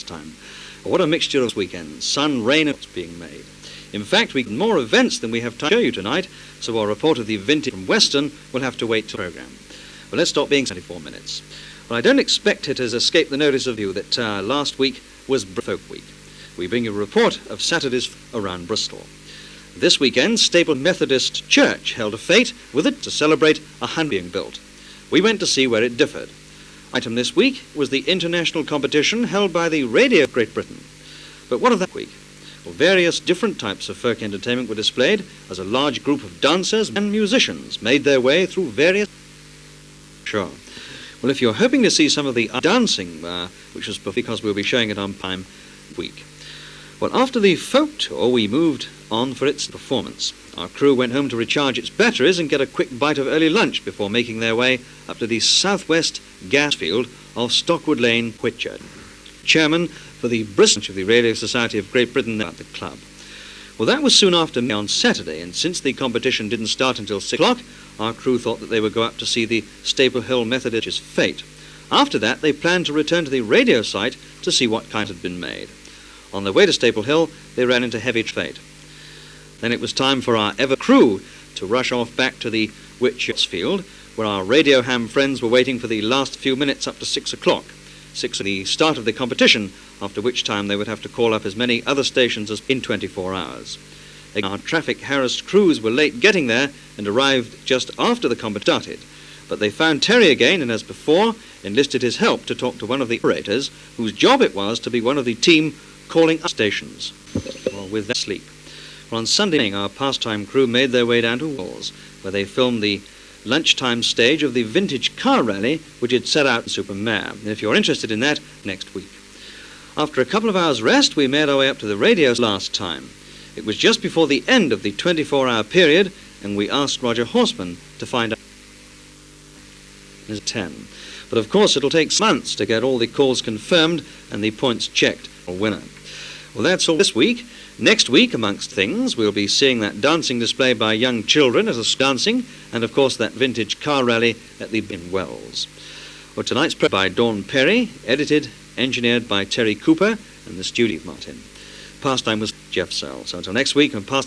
pastime. What a mixture of weekends, sun, rain, and what's being made. In fact, we have more events than we have time to show you tonight, so our report of the vintage from Weston will have to wait till the programme. Well, let's stop being 24 minutes. Well, I don't expect it has escaped the notice of you that last week was Folk Week. We bring you a report of Saturdays around Bristol. This weekend, Staple Methodist Church held a fete with it to celebrate a hand being built. We went to see where it differed. Item this week was the international competition held by the Radio of Great Britain. But what of that week? Well, various different types of folk entertainment were displayed as a large group of dancers and musicians made their way through various... Sure. Well, if you're hoping to see some of the dancing, which was because we'll be showing it on Prime Week. Well, after the folk tour, we moved on for its performance. Our crew went home to recharge its batteries and get a quick bite of early lunch before making their way up to the southwest gas field of Stockwood Lane, Whitchurch. Chairman for the Bristol of the Radio Society of Great Britain at the club. Well, that was soon after me on Saturday, and since the competition didn't start until 6 o'clock, our crew thought that they would go up to see the Staple Hill Methodist fete. After that, they planned to return to the radio site to see what kind had been made. On their way to Staple Hill, they ran into heavy fate. Then it was time for our ever crew to rush off back to the Whitchurch field, where our radio ham friends were waiting for the last few minutes up to 6 o'clock. 6 at the start of the competition, after which time they would have to call up as many other stations as in 24 hours. Our traffic-harassed crews were late getting there and arrived just after the competition started. But they found Terry again and, as before, enlisted his help to talk to one of the operators whose job it was to be one of the team calling up stations. Well, with that sleep. Well, on Sunday evening, our pastime crew made their way down to Walls, where they filmed the lunchtime stage of the vintage car rally which had set out in Supermare. And if you're interested in that, next week. After a couple of hours' rest, we made our way up to the radio last time. It was just before the end of the 24-hour period, and we asked Roger Horseman to find out. It's 10. But of course, it'll take months to get all the calls confirmed and the points checked for a winner. Well, that's all this week. Next week, amongst things, we'll be seeing that dancing display by young children at a dancing, and of course that vintage car rally at the in Wells. Well, tonight's by Dawn Perry, edited, engineered by Terry Cooper, and the studio Martin. Pastime was Jeff Searle. So until next week, and pastime.